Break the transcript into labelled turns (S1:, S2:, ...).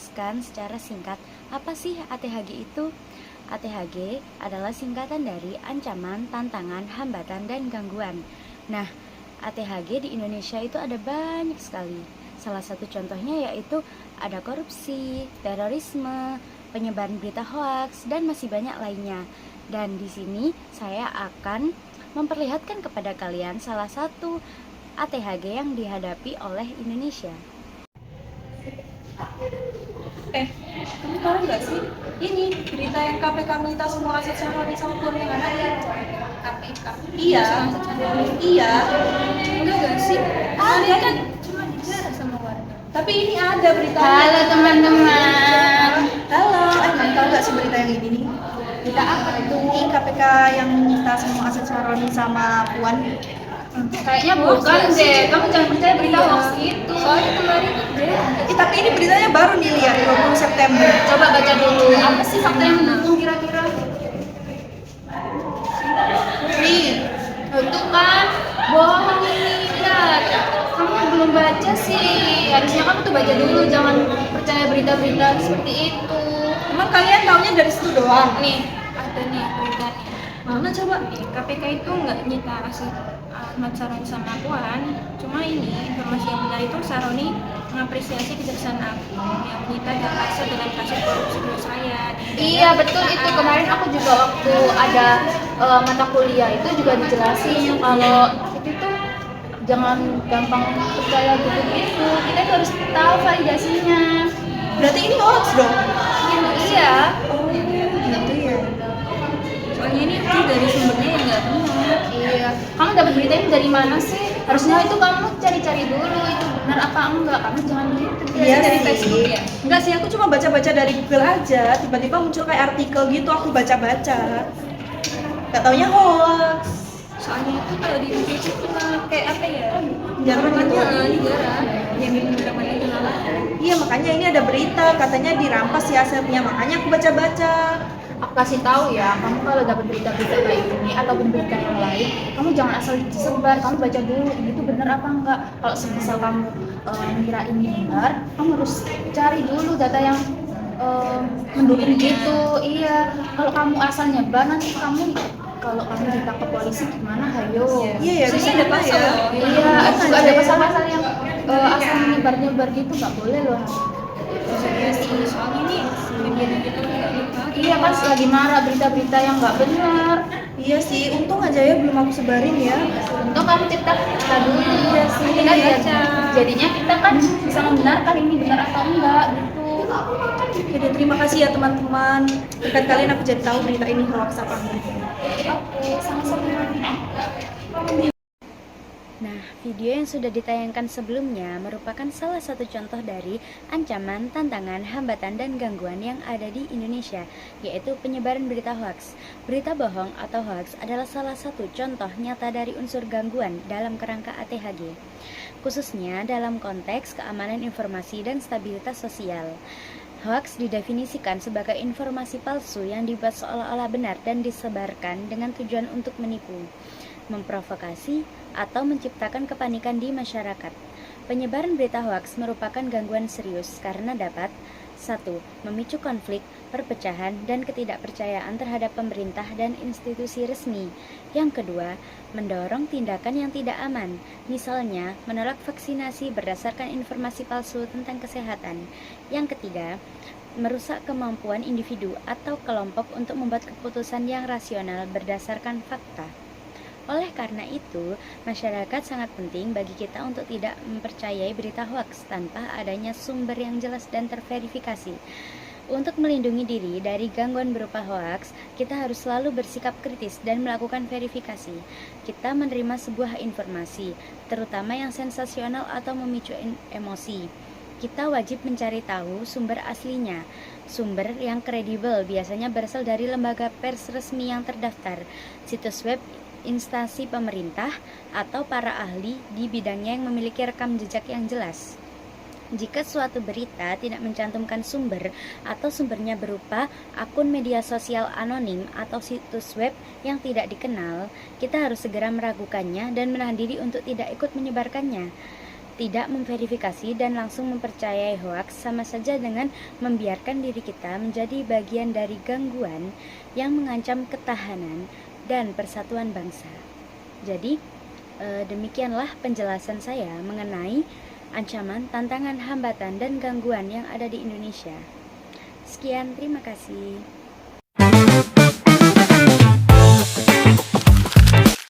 S1: jelaskan secara singkat apa sih ATHG itu? ATHG adalah singkatan dari ancaman, tantangan, hambatan, dan gangguan. Nah, ATHG di Indonesia itu ada banyak sekali. Salah satu contohnya yaitu ada korupsi, terorisme, penyebaran berita hoaks, dan masih banyak lainnya. Dan di sini saya akan memperlihatkan kepada kalian salah satu ATHG yang dihadapi oleh Indonesia.
S2: Kamu tahu nggak sih? Ini berita yang KPK minta semua aset Syahroni sama keluarga anaknya. KPK? Iya. Iya. Enggak nggak sih? Ada kan? Cuma dijarah sama warga. Tapi ini ada berita.
S3: Halo teman-teman.
S2: Halo, kamu tahu nggak sih berita yang ini nih? Berita apa itu? Ini KPK yang minta semua aset Syahroni sama Puan.
S3: Kayaknya bukan deh. Kamu jangan percaya berita hoax itu.
S2: Soalnya kemarin tapi ini beritanya baru nih lihat 20 September.
S3: Coba baca dulu. Apa sih fakta yang mendukung kira-kira? Itu kan bohong ini. Lihat. Kamu belum baca sih. Harusnya kamu tuh baca dulu. Jangan percaya berita-berita seperti itu.
S2: Emang kalian taunya dari situ doang?
S3: Nih, ada nih beritanya.
S2: Mana coba?
S4: KPK itu nggak nyita aset Ahmad Saroni sama Puan, cuma ini informasi yang benar itu Saroni mengapresiasi Kejaksaan Agung yang menyita data aset dalam kasus korupsi saya.
S3: Iya betul itu, kemarin aku juga waktu ada mata kuliah itu juga dijelasin kalau itu tuh jangan gampang percaya gitu-gitu, kita tuh harus tahu validasinya.
S2: Berarti ini hoax dong?
S3: Iya.
S2: Oh gitu ya.
S4: Soalnya ini tuh dari sumbernya yang nggak benar.
S3: Iya, kamu dapat berita ini dari mana sih? Harusnya itu kamu cari-cari dulu itu benar apa enggak, kamu jangan gitu.
S2: Iya
S4: dari
S2: sih.
S4: Facebook ya?
S2: Enggak sih, aku cuma baca-baca dari Google aja. Tiba-tiba muncul kayak artikel gitu, aku baca-baca. Gak taunya hoax.
S4: Soalnya itu kalau di Indonesia cuma kayak apa ya?
S2: Jarang gitu.
S4: Negara yang dimudahkan itu malah.
S2: Iya makanya ini ada berita katanya dirampas ya asetnya, makanya aku baca-baca.
S3: Aku kasih tahu ya, kamu kalau dapat berita-berita kayak ini ataupun berita yang lain, kamu jangan asal disebar, kamu baca dulu ini tuh benar apa enggak. Kalau semisal kamu mengira ini benar, kamu harus cari dulu data yang mendukung gitu. Iya, kalau kamu asal nyebar nanti kalau kamu ditangkap polisi gimana? Hayo.
S2: Iya ya, bisa
S4: ada
S2: ada
S4: pasal
S2: ya.
S4: loh.
S3: Iya, juga ada pasal-pasal yang asal menyebar-nyebar gitu nggak boleh loh.
S4: Soalnya ini media-media nggak benar.
S3: Iya pas lagi marah berita-berita yang nggak benar.
S2: Iya sih, untung aja ya belum aku sebarin ya.
S3: Untuk kamu kita dulu
S2: Iya sih,
S3: kita
S2: baca.
S3: jadinya kita kan bisa membenarkan ini benar atau enggak gitu.
S2: Oke deh, terima kasih ya teman-teman. Berkat kalian aku jadi tahu berita ini hoax apa enggak.
S3: Oke, sama-sama.
S1: Nah, video yang sudah ditayangkan sebelumnya merupakan salah satu contoh dari ancaman, tantangan, hambatan, dan gangguan yang ada di Indonesia, yaitu penyebaran berita hoaks. Berita bohong atau hoaks adalah salah satu contoh nyata dari unsur gangguan dalam kerangka ATHG, khususnya dalam konteks keamanan informasi dan stabilitas sosial. Hoaks didefinisikan sebagai informasi palsu yang dibuat seolah-olah benar dan disebarkan dengan tujuan untuk menipu, memprovokasi, atau menciptakan kepanikan di masyarakat. Penyebaran berita hoaks merupakan gangguan serius karena dapat 1. Memicu konflik, perpecahan, dan ketidakpercayaan terhadap pemerintah dan institusi resmi. Yang kedua, mendorong tindakan yang tidak aman, misalnya menolak vaksinasi berdasarkan informasi palsu tentang kesehatan. Yang ketiga, merusak kemampuan individu atau kelompok untuk membuat keputusan yang rasional berdasarkan fakta. Oleh karena itu, masyarakat sangat penting bagi kita untuk tidak mempercayai berita hoaks tanpa adanya sumber yang jelas dan terverifikasi. Untuk melindungi diri dari gangguan berupa hoaks, kita harus selalu bersikap kritis dan melakukan verifikasi. Kita menerima sebuah informasi, terutama yang sensasional atau memicu emosi. Kita wajib mencari tahu sumber aslinya. Sumber yang kredibel biasanya berasal dari lembaga pers resmi yang terdaftar, situs web instansi pemerintah, atau para ahli di bidangnya yang memiliki rekam jejak yang jelas. Jika suatu berita tidak mencantumkan sumber atau sumbernya berupa akun media sosial anonim atau situs web yang tidak dikenal, kita harus segera meragukannya dan menahan diri untuk tidak ikut menyebarkannya. Tidak memverifikasi dan langsung mempercayai hoaks sama saja dengan membiarkan diri kita menjadi bagian dari gangguan yang mengancam ketahanan dan persatuan bangsa. Jadi, demikianlah penjelasan saya mengenai ancaman, tantangan, hambatan, dan gangguan yang ada di Indonesia. Sekian, terima kasih.